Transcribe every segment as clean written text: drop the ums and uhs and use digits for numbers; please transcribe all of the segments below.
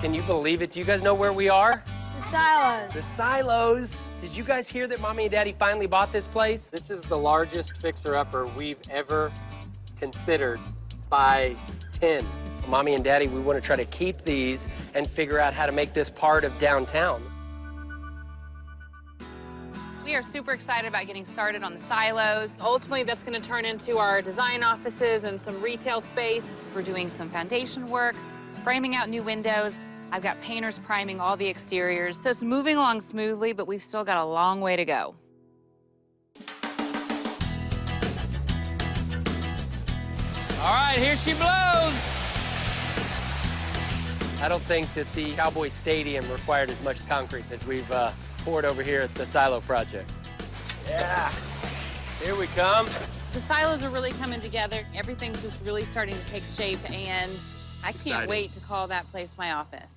Can you believe it? Do you guys know where we are? The silos. The silos. Did you guys hear that Mommy and Daddy finally bought this place? This is the largest fixer-upper we've ever considered by 10. Mommy and Daddy, we want to try to keep these and figure out how to make this part of downtown. We are super excited about getting started on the silos. Ultimately, that's going to turn into our design offices and some retail space. We're doing some foundation work, framing out new windows. I've got painters priming all the exteriors. So it's moving along smoothly, but we've still got a long way to go. All right, here she blows. I don't think that the Cowboy Stadium required as much concrete as we've poured over here at the silo project. Yeah, here we come. The silos are really coming together. Everything's just really starting to take shape, and I can't wait to call that place my office.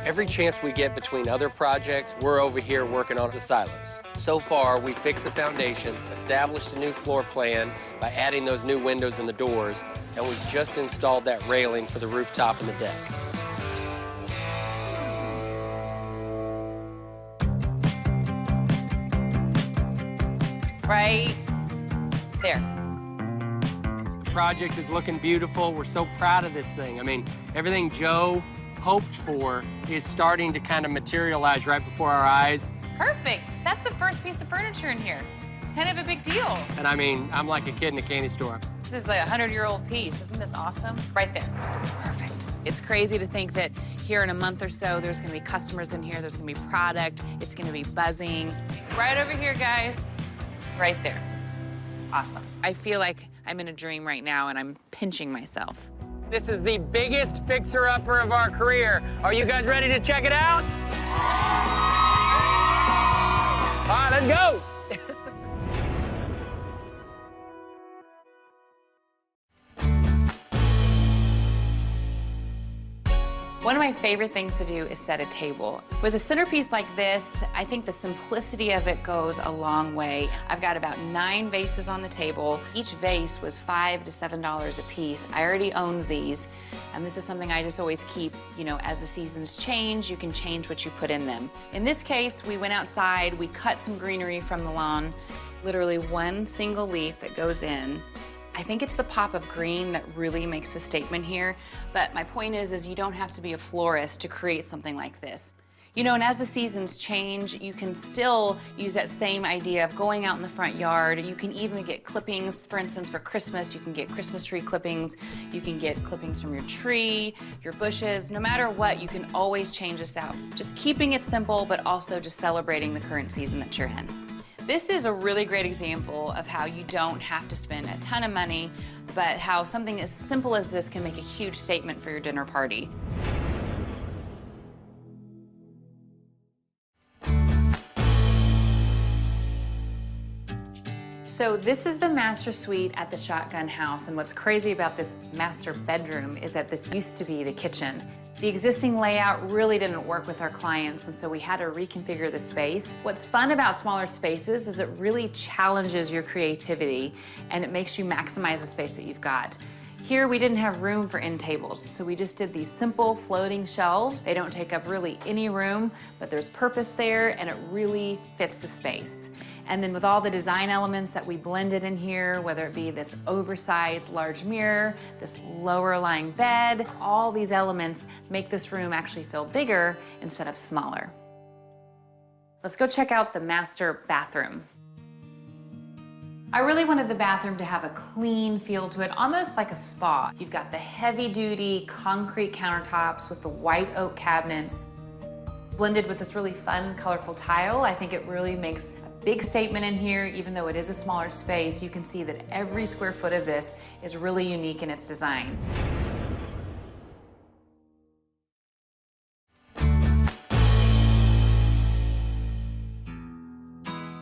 Every chance we get between other projects, we're over here working on the silos. So far, we fixed the foundation, established a new floor plan by adding those new windows and the doors, and we just installed that railing for the rooftop and the deck. Right there. The project is looking beautiful. We're so proud of this thing. I mean, everything Joe hoped for is starting to kind of materialize right before our eyes. Perfect. That's the first piece of furniture in here. It's kind of a big deal. And I mean, I'm like a kid in a candy store. This is like a 100-year-old piece. Isn't this awesome? Right there. Perfect. It's crazy to think that here in a month or so, there's gonna be customers in here, there's gonna be product, it's gonna be buzzing. Right over here, guys. Right there. Awesome. I feel like I'm in a dream right now, and I'm pinching myself. This is the biggest fixer-upper of our career. Are you guys ready to check it out? All right, let's go. One of my favorite things to do is set a table. With a centerpiece like this, I think the simplicity of it goes a long way. I've got about 9 vases on the table. Each vase was $5 to $7 a piece. I already owned these, and this is something I just always keep, you know, as the seasons change, you can change what you put in them. In this case, we went outside, we cut some greenery from the lawn, literally one single leaf that goes in. I think it's the pop of green that really makes a statement here, but my point is you don't have to be a florist to create something like this. You know, and as the seasons change, you can still use that same idea of going out in the front yard. You can even get clippings, for instance, for Christmas, you can get Christmas tree clippings, you can get clippings from your tree, your bushes. No matter what, you can always change this out. Just keeping it simple, but also just celebrating the current season that you're in. This is a really great example of how you don't have to spend a ton of money, but how something as simple as this can make a huge statement for your dinner party. So this is the master suite at the Shotgun House, and what's crazy about this master bedroom is that this used to be the kitchen. The existing layout really didn't work with our clients, and so we had to reconfigure the space. What's fun about smaller spaces is it really challenges your creativity, and it makes you maximize the space that you've got. Here, we didn't have room for end tables, so we just did these simple floating shelves. They don't take up really any room, but there's purpose there, and it really fits the space. And then with all the design elements that we blended in here, whether it be this oversized large mirror, this lower lying bed, all these elements make this room actually feel bigger instead of smaller. Let's go check out the master bathroom. I really wanted the bathroom to have a clean feel to it, almost like a spa. You've got the heavy-duty concrete countertops with the white oak cabinets, blended with this really fun, colorful tile. I think it really makes a big statement in here. Even though it is a smaller space, you can see that every square foot of this is really unique in its design.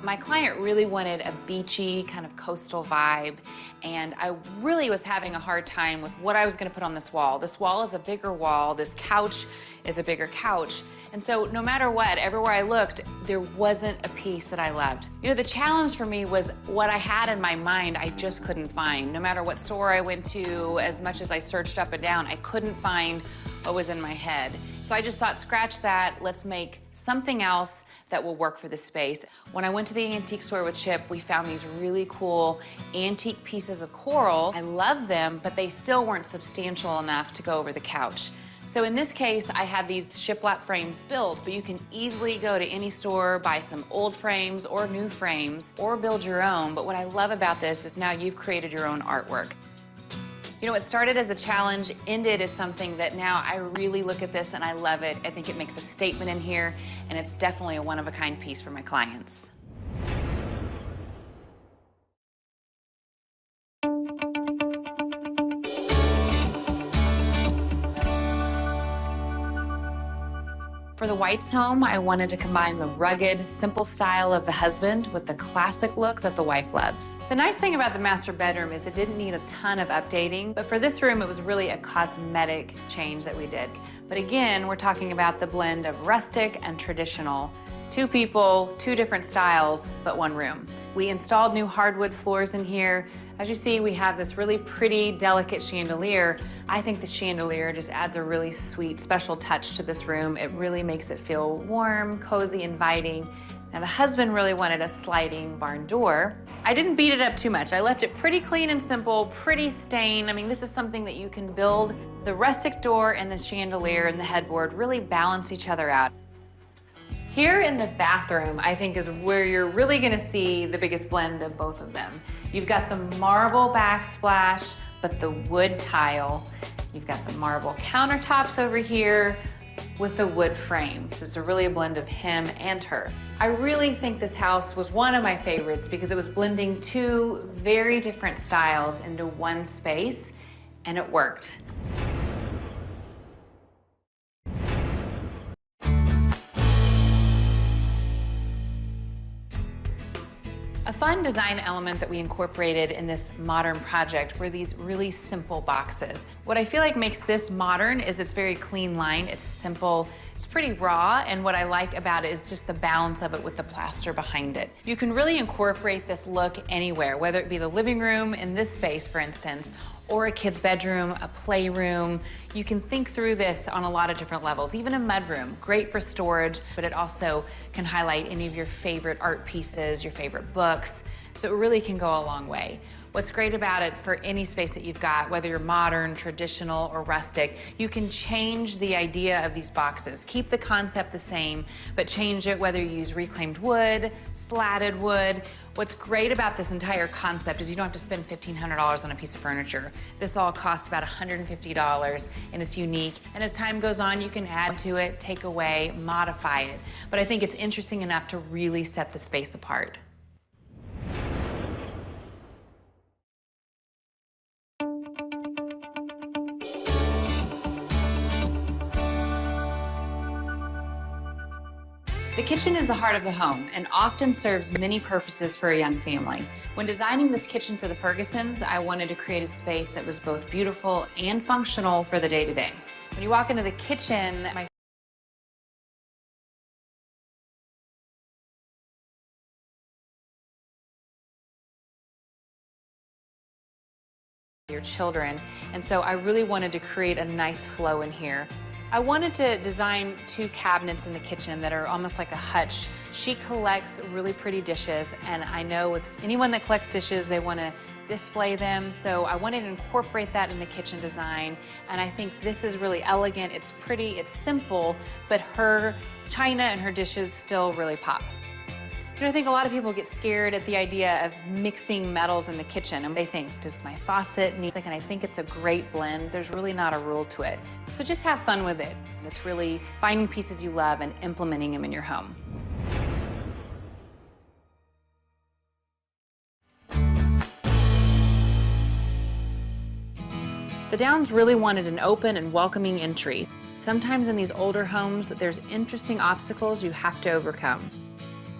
My client really wanted a beachy, kind of coastal vibe, and I really was having a hard time with what I was gonna put on this wall. This wall is a bigger wall, this couch is a bigger couch, and so no matter what, everywhere I looked, there wasn't a piece that I loved. You know, the challenge for me was what I had in my mind, I just couldn't find. No matter what store I went to, as much as I searched up and down, I couldn't find what was in my head. So I just thought, scratch that, let's make something else that will work for this space. When I went to the antique store with Chip, we found these really cool antique pieces of coral. I love them, but they still weren't substantial enough to go over the couch. So in this case, I had these shiplap frames built, but you can easily go to any store, buy some old frames or new frames, or build your own. But what I love about this is now you've created your own artwork. You know, it started as a challenge, ended as something that now I really look at this and I love it. I think it makes a statement in here, and it's definitely a one-of-a-kind piece for my clients. For the Whites home, I wanted to combine the rugged, simple style of the husband with the classic look that the wife loves. The nice thing about the master bedroom is it didn't need a ton of updating, but for this room, it was really a cosmetic change that we did. But again, we're talking about the blend of rustic and traditional. 2 people, 2 different styles, but 1 room. We installed new hardwood floors in here. As you see, we have this really pretty, delicate chandelier. I think the chandelier just adds a really sweet, special touch to this room. It really makes it feel warm, cozy, inviting. Now, the husband really wanted a sliding barn door. I didn't beat it up too much. I left it pretty clean and simple, pretty stained. I mean, this is something that you can build. The rustic door and the chandelier and the headboard really balance each other out. Here in the bathroom, I think, is where you're really gonna see the biggest blend of both of them. You've got the marble backsplash, but the wood tile. You've got the marble countertops over here with the wood frame. So it's really a blend of him and her. I really think this house was one of my favorites because it was blending 2 very different styles into one space, and it worked. A fun design element that we incorporated in this modern project were these really simple boxes. What I feel like makes this modern is it's very clean line, it's simple, it's pretty raw, and what I like about it is just the balance of it with the plaster behind it. You can really incorporate this look anywhere, whether it be the living room in this space, for instance, or a kid's bedroom, a playroom. You can think through this on a lot of different levels. Even a mudroom, great for storage, but it also can highlight any of your favorite art pieces, your favorite books. So it really can go a long way. What's great about it for any space that you've got, whether you're modern, traditional, or rustic, you can change the idea of these boxes. Keep the concept the same, but change it whether you use reclaimed wood, slatted wood. What's great about this entire concept is you don't have to spend $1,500 on a piece of furniture. This all costs about $150, and it's unique. And as time goes on, you can add to it, take away, modify it. But I think it's interesting enough to really set the space apart. The kitchen is the heart of the home and often serves many purposes for a young family. When designing this kitchen for the Fergusons, I wanted to create a space that was both beautiful and functional for the day-to-day. When you walk into the kitchen, your children, and so I really wanted to create a nice flow in here. I wanted to design 2 cabinets in the kitchen that are almost like a hutch. She collects really pretty dishes, and I know with anyone that collects dishes, they want to display them, so I wanted to incorporate that in the kitchen design, and I think this is really elegant, it's pretty, it's simple, but her china and her dishes still really pop. You know, I think a lot of people get scared at the idea of mixing metals in the kitchen, and they think, does my faucet need, and I think it's a great blend. There's really not a rule to it. So just have fun with it. It's really finding pieces you love and implementing them in your home. The Downs really wanted an open and welcoming entry. Sometimes in these older homes, there's interesting obstacles you have to overcome.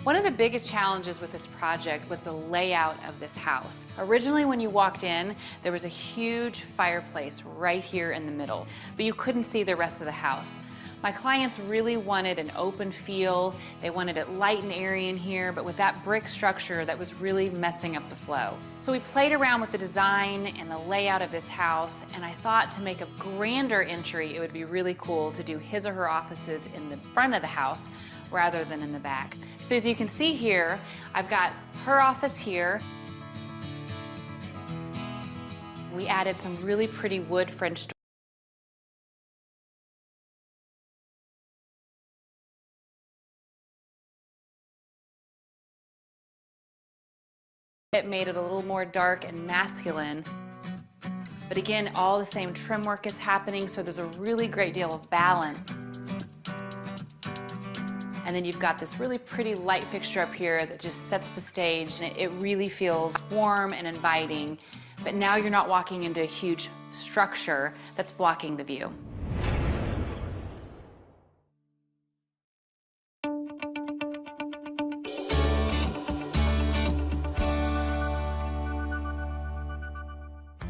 One of the biggest challenges with this project was the layout of this house. Originally, when you walked in, there was a huge fireplace right here in the middle, but you couldn't see the rest of the house. My clients really wanted an open feel. They wanted it light and airy in here, but with that brick structure that was really messing up the flow. So we played around with the design and the layout of this house, and I thought to make a grander entry, it would be really cool to do his or her offices in the front of the house rather than in the back. So as you can see here, I've got her office here. We added some really pretty wood French doors. It made it a little more dark and masculine. But again, all the same trim work is happening, so there's a really great deal of balance. And then you've got this really pretty light fixture up here that just sets the stage, and it really feels warm and inviting. But now you're not walking into a huge structure that's blocking the view.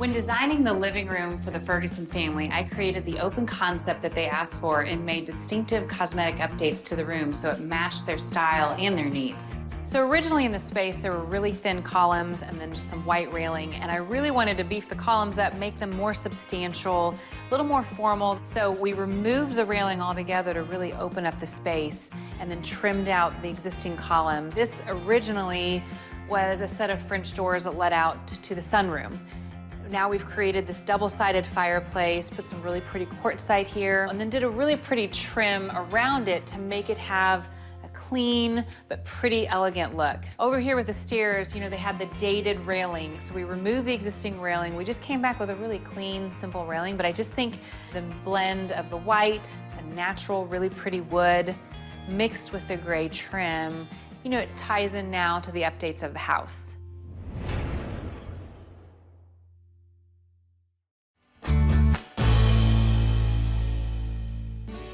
When designing the living room for the Ferguson family, I created the open concept that they asked for and made distinctive cosmetic updates to the room so it matched their style and their needs. So originally in the space, there were really thin columns and then just some white railing, and I really wanted to beef the columns up, make them more substantial, a little more formal. So we removed the railing altogether to really open up the space and then trimmed out the existing columns. This originally was a set of French doors that led out to the sunroom. Now we've created this double-sided fireplace, put some really pretty quartzite here, and then did a really pretty trim around it to make it have a clean but pretty elegant look. Over here with the stairs, you know, they had the dated railing, so we removed the existing railing. We just came back with a really clean, simple railing, but I just think the blend of the white, the natural, really pretty wood, mixed with the gray trim, you know, it ties in now to the updates of the house.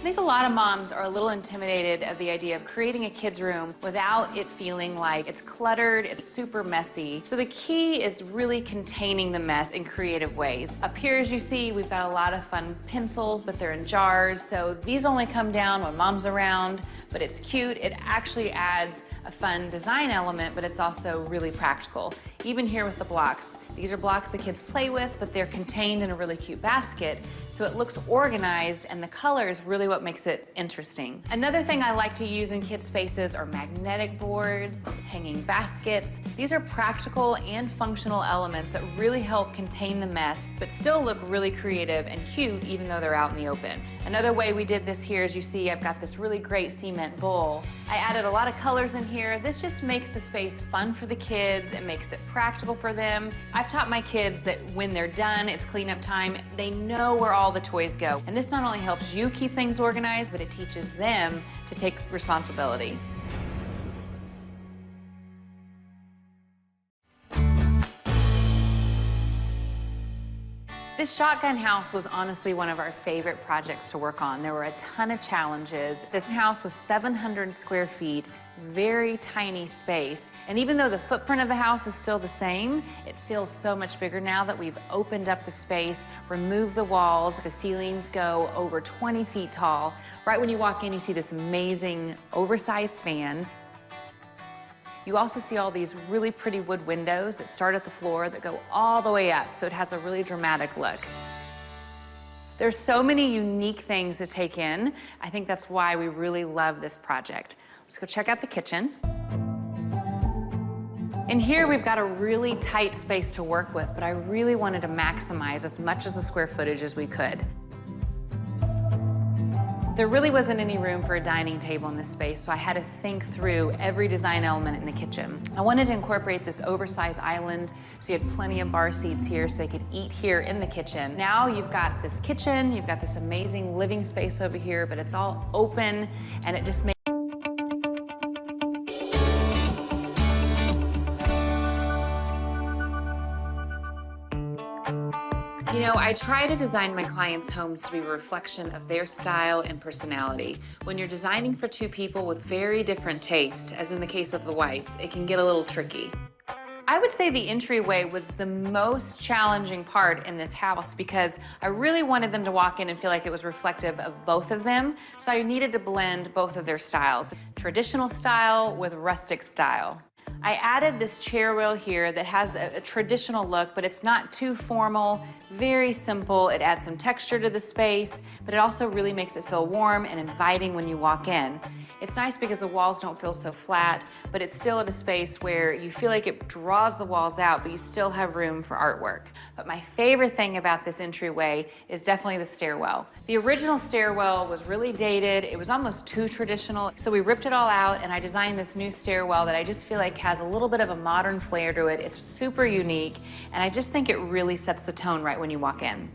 I think a lot of moms are a little intimidated of the idea of creating a kid's room without it feeling like it's cluttered, it's super messy. So the key is really containing the mess in creative ways. Up here, as you see, we've got a lot of fun pencils, but they're in jars. So these only come down when mom's around, but it's cute. It actually adds a fun design element, but it's also really practical. Even here with the blocks. These are blocks the kids play with, but they're contained in a really cute basket, so it looks organized, and the color is really what makes it interesting. Another thing I like to use in kids' spaces are magnetic boards, hanging baskets. These are practical and functional elements that really help contain the mess, but still look really creative and cute even though they're out in the open. Another way we did this here, as you see, I've got this really great cement bowl. I added a lot of colors in here. This just makes the space fun for the kids. It makes it practical for them. I've taught my kids that when they're done, it's cleanup time, they know where all the toys go. And this not only helps you keep things organized, but it teaches them to take responsibility. This shotgun house was honestly one of our favorite projects to work on. There were a ton of challenges. This house was 700 square feet, very tiny space. And even though the footprint of the house is still the same, it feels so much bigger now that we've opened up the space, removed the walls. The ceilings go over 20 feet tall. Right when you walk in, you see this amazing oversized fan. You also see all these really pretty wood windows that start at the floor that go all the way up, so it has a really dramatic look. There's so many unique things to take in. I think that's why we really love this project. Let's go check out the kitchen. In here, we've got a really tight space to work with, but I really wanted to maximize as much of the square footage as we could. There really wasn't any room for a dining table in this space, so I had to think through every design element in the kitchen. I wanted to incorporate this oversized island, so you had plenty of bar seats here so they could eat here in the kitchen. Now you've got this kitchen, you've got this amazing living space over here, but it's all open, and it just makes You know, I try to design my clients' homes to be a reflection of their style and personality. When you're designing for two people with very different tastes, as in the case of the whites, it can get a little tricky. I would say the entryway was the most challenging part in this house because I really wanted them to walk in and feel like it was reflective of both of them. So I needed to blend both of their styles, traditional style with rustic style. I added this chair rail here that has a traditional look, but it's not too formal, very simple. It adds some texture to the space, but it also really makes it feel warm and inviting when you walk in. It's nice because the walls don't feel so flat, but it's still at a space where you feel like it draws the walls out, but you still have room for artwork. But my favorite thing about this entryway is definitely the stairwell. The original stairwell was really dated. It was almost too traditional. So we ripped it all out and I designed this new stairwell that I just feel like has a little bit of a modern flair to it. It's super unique, and I just think it really sets the tone right when you walk in.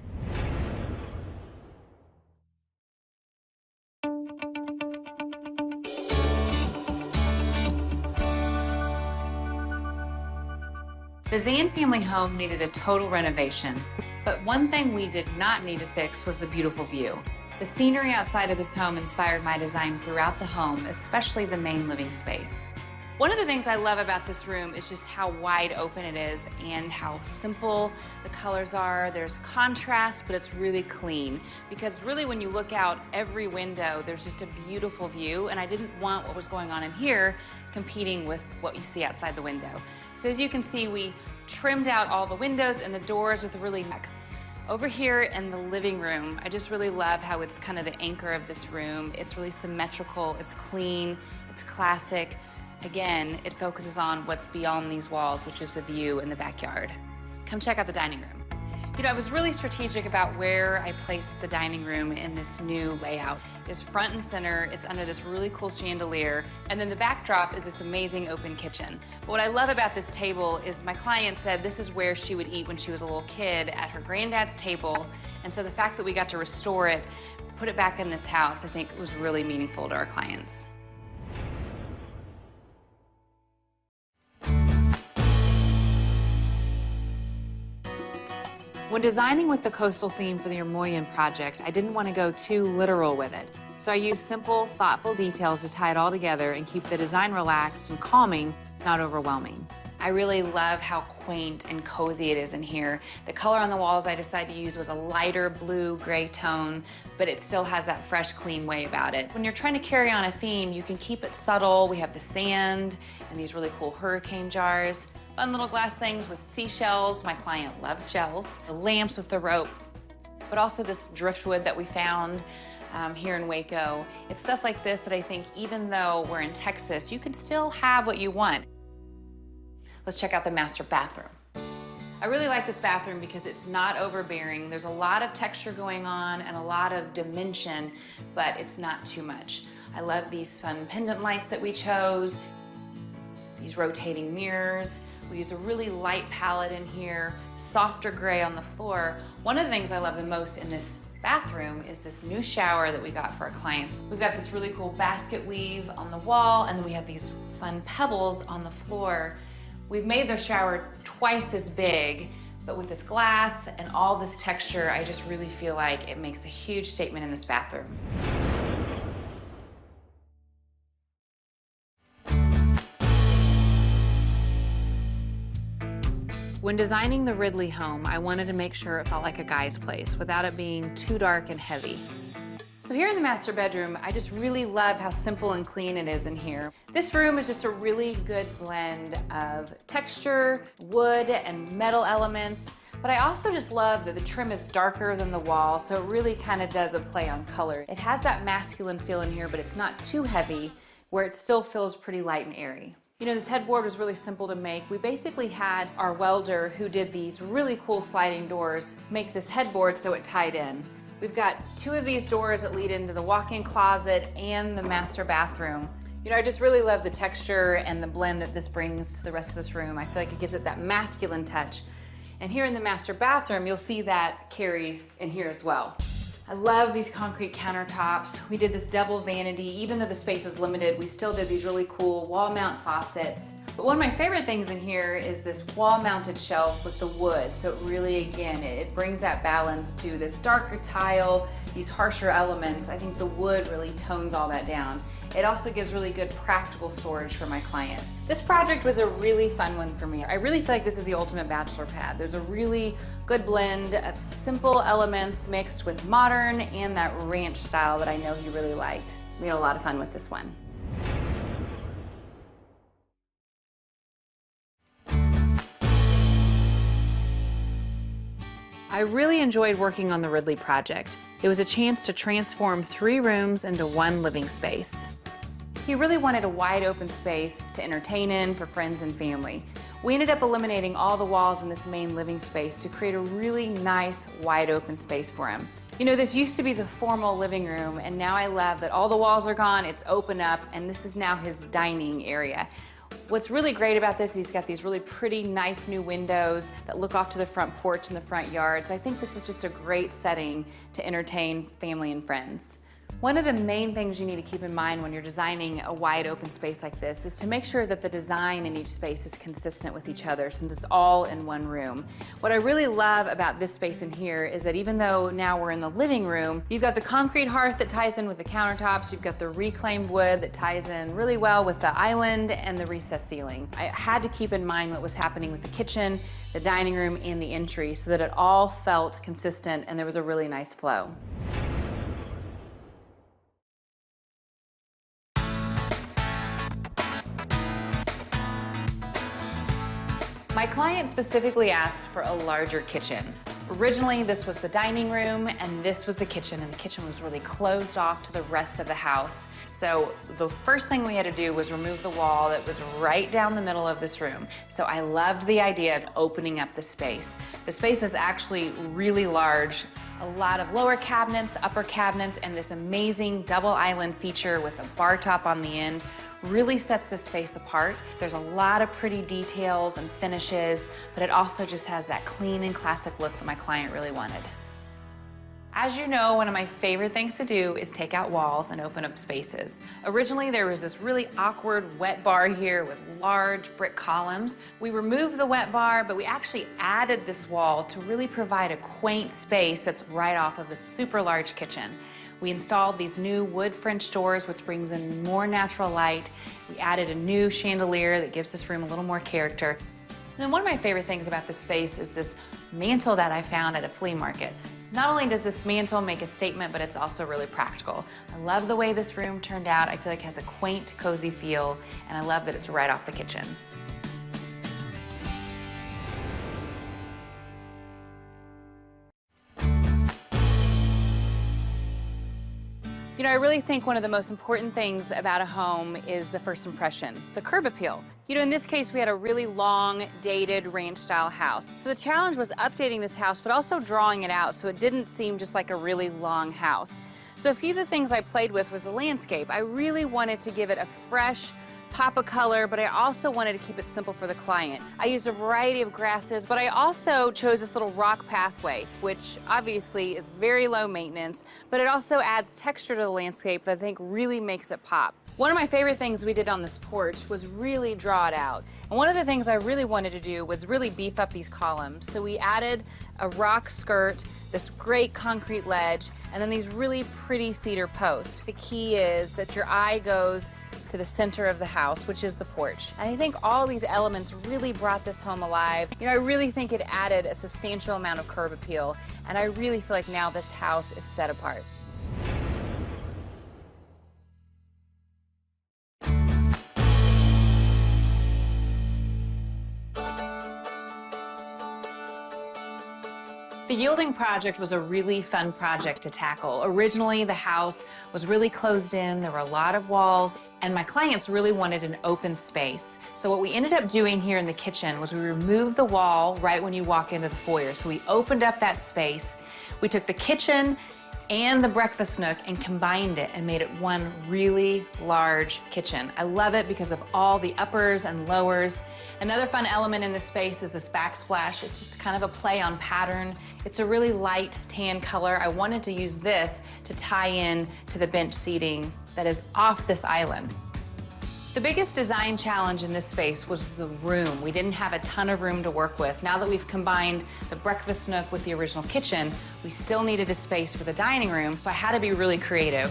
The Zan family home needed a total renovation, but one thing we did not need to fix was the beautiful view. The scenery outside of this home inspired my design throughout the home, especially the main living space. One of the things I love about this room is just how wide open it is and how simple the colors are. There's contrast, but it's really clean because really when you look out every window, there's just a beautiful view, and I didn't want what was going on in here competing with what you see outside the window. So as you can see, we trimmed out all the windows and the doors with a really over here in the living room, I just really love how it's kind of the anchor of this room. It's really symmetrical, it's clean, it's classic. Again, it focuses on what's beyond these walls, which is the view in the backyard. Come check out the dining room. You know, I was really strategic about where I placed the dining room in this new layout. It's front and center, it's under this really cool chandelier, and then the backdrop is this amazing open kitchen. But what I love about this table is my client said this is where she would eat when she was a little kid at her granddad's table, and so the fact that we got to restore it, put it back in this house, I think was really meaningful to our clients. When designing with the coastal theme for the Ermoyan project, I didn't want to go too literal with it. So I used simple, thoughtful details to tie it all together and keep the design relaxed and calming, not overwhelming. I really love how quaint and cozy it is in here. The color on the walls I decided to use was a lighter blue-gray tone, but it still has that fresh, clean way about it. When you're trying to carry on a theme, you can keep it subtle. We have the sand and these really cool hurricane jars. Fun little glass things with seashells. My client loves shells. The lamps with the rope, but also this driftwood that we found here in Waco. It's stuff like this that I think even though we're in Texas, you can still have what you want. Let's check out the master bathroom. I really like this bathroom because it's not overbearing. There's a lot of texture going on and a lot of dimension, but it's not too much. I love these fun pendant lights that we chose, these rotating mirrors. We use a really light palette in here, softer gray on the floor. One of the things I love the most in this bathroom is this new shower that we got for our clients. We've got this really cool basket weave on the wall, and then we have these fun pebbles on the floor. We've made their shower twice as big, but with this glass and all this texture, I just really feel like it makes a huge statement in this bathroom. When designing the Ridley home, I wanted to make sure it felt like a guy's place without it being too dark and heavy. So here in the master bedroom, I just really love how simple and clean it is in here. This room is just a really good blend of texture, wood, and metal elements, but I also just love that the trim is darker than the wall, so it really kind of does a play on color. It has that masculine feel in here, but it's not too heavy, where it still feels pretty light and airy. You know, this headboard was really simple to make. We basically had our welder who did these really cool sliding doors make this headboard so it tied in. We've got two of these doors that lead into the walk-in closet and the master bathroom. You know, I just really love the texture and the blend that this brings to the rest of this room. I feel like it gives it that masculine touch. And here in the master bathroom, you'll see that carried in here as well. I love these concrete countertops. We did this double vanity. Even though the space is limited, we still did these really cool wall mount faucets. But one of my favorite things in here is this wall-mounted shelf with the wood. So it really, again, it brings that balance to this darker tile, these harsher elements. I think the wood really tones all that down. It also gives really good practical storage for my client. This project was a really fun one for me. I really feel like this is the ultimate bachelor pad. There's a really good blend of simple elements mixed with modern and that ranch style that I know he really liked. We had a lot of fun with this one. I really enjoyed working on the Ridley project. It was a chance to transform 3 rooms into 1 living space. He really wanted a wide open space to entertain in for friends and family. We ended up eliminating all the walls in this main living space to create a really nice wide open space for him. You know, this used to be the formal living room, and now I love that all the walls are gone, it's open up, and this is now his dining area. What's really great about this is he's got these really pretty, nice new windows that look off to the front porch and the front yard. So I think this is just a great setting to entertain family and friends. One of the main things you need to keep in mind when you're designing a wide open space like this is to make sure that the design in each space is consistent with each other since it's all in one room. What I really love about this space in here is that even though now we're in the living room, you've got the concrete hearth that ties in with the countertops, you've got the reclaimed wood that ties in really well with the island and the recessed ceiling. I had to keep in mind what was happening with the kitchen, the dining room, and the entry so that it all felt consistent and there was a really nice flow. My client specifically asked for a larger kitchen. Originally, this was the dining room, and this was the kitchen, and the kitchen was really closed off to the rest of the house. So the first thing we had to do was remove the wall that was right down the middle of this room. So I loved the idea of opening up the space. The space is actually really large. A lot of lower cabinets, upper cabinets, and this amazing double island feature with a bar top on the end really sets this space apart. There's a lot of pretty details and finishes, but it also just has that clean and classic look that my client really wanted. As you know, one of my favorite things to do is take out walls and open up spaces. Originally, there was this really awkward wet bar here with large brick columns. We removed the wet bar, but we actually added this wall to really provide a quaint space that's right off of a super large kitchen. We installed these new wood French doors, which brings in more natural light. We added a new chandelier that gives this room a little more character. And then one of my favorite things about this space is this mantle that I found at a flea market. Not only does this mantle make a statement, but it's also really practical. I love the way this room turned out. I feel like it has a quaint, cozy feel, and I love that it's right off the kitchen. You know, I really think one of the most important things about a home is the first impression, the curb appeal. You know, in this case, we had a really long, dated ranch-style house. So the challenge was updating this house, but also drawing it out so it didn't seem just like a really long house. So a few of the things I played with was the landscape. I really wanted to give it a fresh pop of color, but I also wanted to keep it simple for the client. I used a variety of grasses, but I also chose this little rock pathway, which obviously is very low maintenance, but it also adds texture to the landscape that I think really makes it pop. One of my favorite things we did on this porch was really draw it out. And one of the things I really wanted to do was really beef up these columns. So we added a rock skirt, this great concrete ledge, and then these really pretty cedar posts. The key is that your eye goes to the center of the house, which is the porch. And I think all these elements really brought this home alive. You know, I really think it added a substantial amount of curb appeal, and I really feel like now this house is set apart. The yielding project was a really fun project to tackle. Originally, the house was really closed in, there were a lot of walls, and my clients really wanted an open space. So what we ended up doing here in the kitchen was we removed the wall right when you walk into the foyer. So we opened up that space. We took the kitchen and the breakfast nook and combined it and made it one really large kitchen. I love it because of all the uppers and lowers. Another fun element in this space is this backsplash. It's just kind of a play on pattern. It's a really light tan color. I wanted to use this to tie in to the bench seating that is off this island. The biggest design challenge in this space was the room. We didn't have a ton of room to work with. Now that we've combined the breakfast nook with the original kitchen, we still needed a space for the dining room, so I had to be really creative.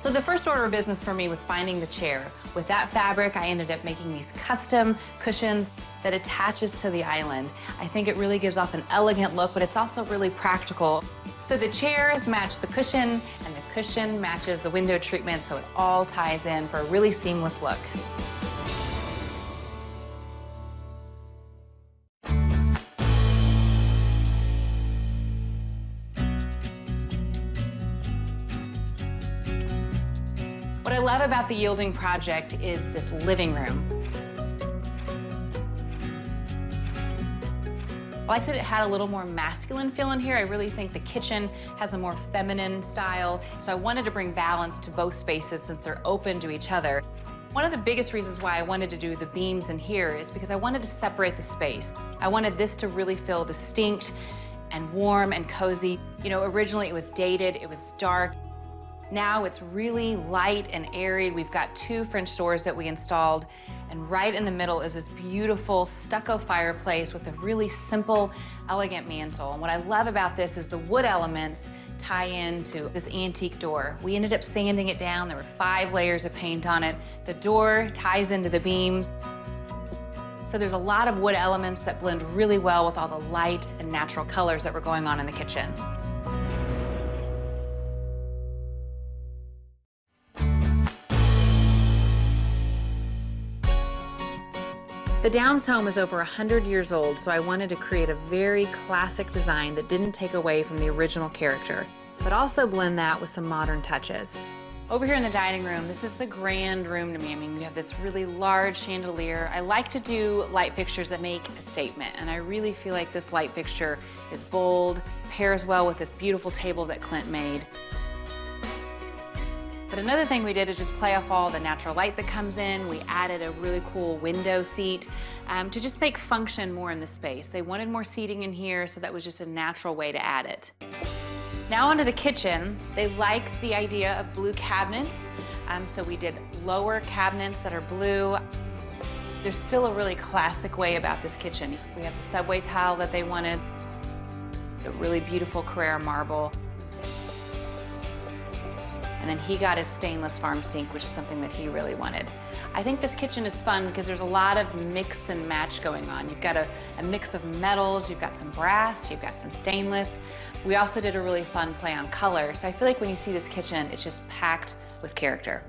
So the first order of business for me was finding the chair. With that fabric, I ended up making these custom cushions that attaches to the island. I think it really gives off an elegant look, but it's also really practical. So the chairs match the cushion, and the cushion matches the window treatment, so it all ties in for a really seamless look. What I love about the Yielding project is this living room. I like that it had a little more masculine feel in here. I really think the kitchen has a more feminine style, so I wanted to bring balance to both spaces since they're open to each other. One of the biggest reasons why I wanted to do the beams in here is because I wanted to separate the space. I wanted this to really feel distinct and warm and cozy. You know, originally it was dated, it was dark. Now it's really light and airy. We've got 2 French doors that we installed, and right in the middle is this beautiful stucco fireplace with a really simple, elegant mantel. And what I love about this is the wood elements tie into this antique door. We ended up sanding it down. There were 5 layers of paint on it. The door ties into the beams. So there's a lot of wood elements that blend really well with all the light and natural colors that were going on in the kitchen. The Downs home is over 100 years old, so I wanted to create a very classic design that didn't take away from the original character, but also blend that with some modern touches. Over here in the dining room, this is the grand room to me. I mean, we have this really large chandelier. I like to do light fixtures that make a statement, and I really feel like this light fixture is bold, pairs well with this beautiful table that Clint made. But another thing we did is just play off all the natural light that comes in. We added a really cool window seat to just make function more in the space. They wanted more seating in here, so that was just a natural way to add it. Now onto the kitchen. They like the idea of blue cabinets, so we did lower cabinets that are blue. There's still a really classic way about this kitchen. We have the subway tile that they wanted, the really beautiful Carrara marble. And then he got his stainless farm sink, which is something that he really wanted. I think this kitchen is fun because there's a lot of mix and match going on. You've got a mix of metals, you've got some brass, you've got some stainless. We also did a really fun play on color. So I feel like when you see this kitchen, it's just packed with character.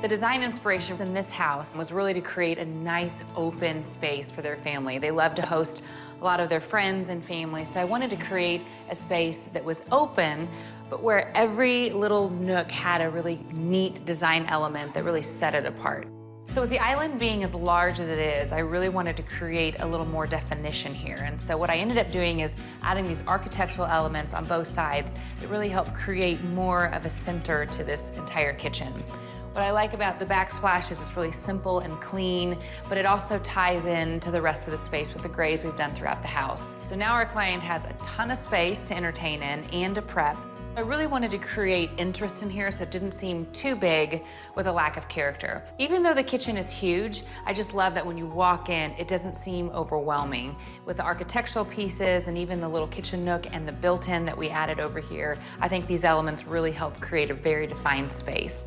The design inspiration in this house was really to create a nice open space for their family. They love to host a lot of their friends and family, so I wanted to create a space that was open, but where every little nook had a really neat design element that really set it apart. So with the island being as large as it is, I really wanted to create a little more definition here. And so what I ended up doing is adding these architectural elements on both sides that really help create more of a center to this entire kitchen. What I like about the backsplash is it's really simple and clean, but it also ties in to the rest of the space with the grays we've done throughout the house. So now our client has a ton of space to entertain in and to prep. I really wanted to create interest in here so it didn't seem too big with a lack of character. Even though the kitchen is huge, I just love that when you walk in, it doesn't seem overwhelming. With the architectural pieces and even the little kitchen nook and the built-in that we added over here, I think these elements really help create a very defined space.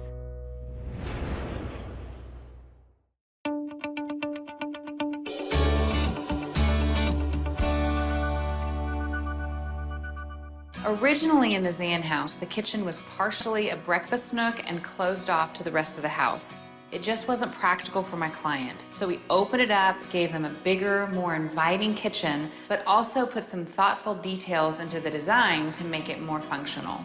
Originally in the Zan house, the kitchen was partially a breakfast nook and closed off to the rest of the house. It just wasn't practical for my client. So we opened it up, gave them a bigger, more inviting kitchen, but also put some thoughtful details into the design to make it more functional.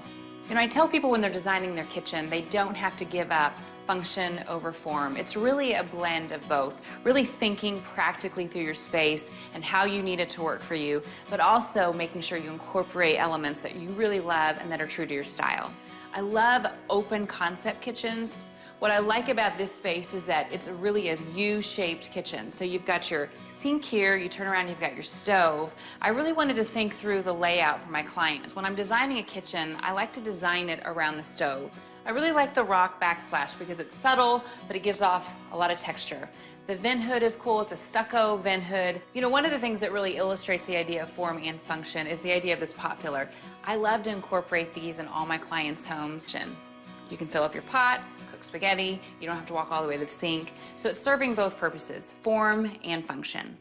You know, I tell people when they're designing their kitchen, they don't have to give up function over form. It's really a blend of both, really thinking practically through your space and how you need it to work for you, but also making sure you incorporate elements that you really love and that are true to your style. I love open concept kitchens What I like about this space is that it's really a U-shaped kitchen. So you've got your sink here, you turn around, you've got your stove. I really wanted to think through the layout for my clients. When I'm designing a kitchen, I like to design it around the stove. I really like the rock backsplash because it's subtle, but it gives off a lot of texture. The vent hood is cool. It's a stucco vent hood. You know, one of the things that really illustrates the idea of form and function is the idea of this pot filler. I love to incorporate these in all my clients' homes. You can fill up your pot, cook spaghetti. You don't have to walk all the way to the sink. So it's serving both purposes, form and function.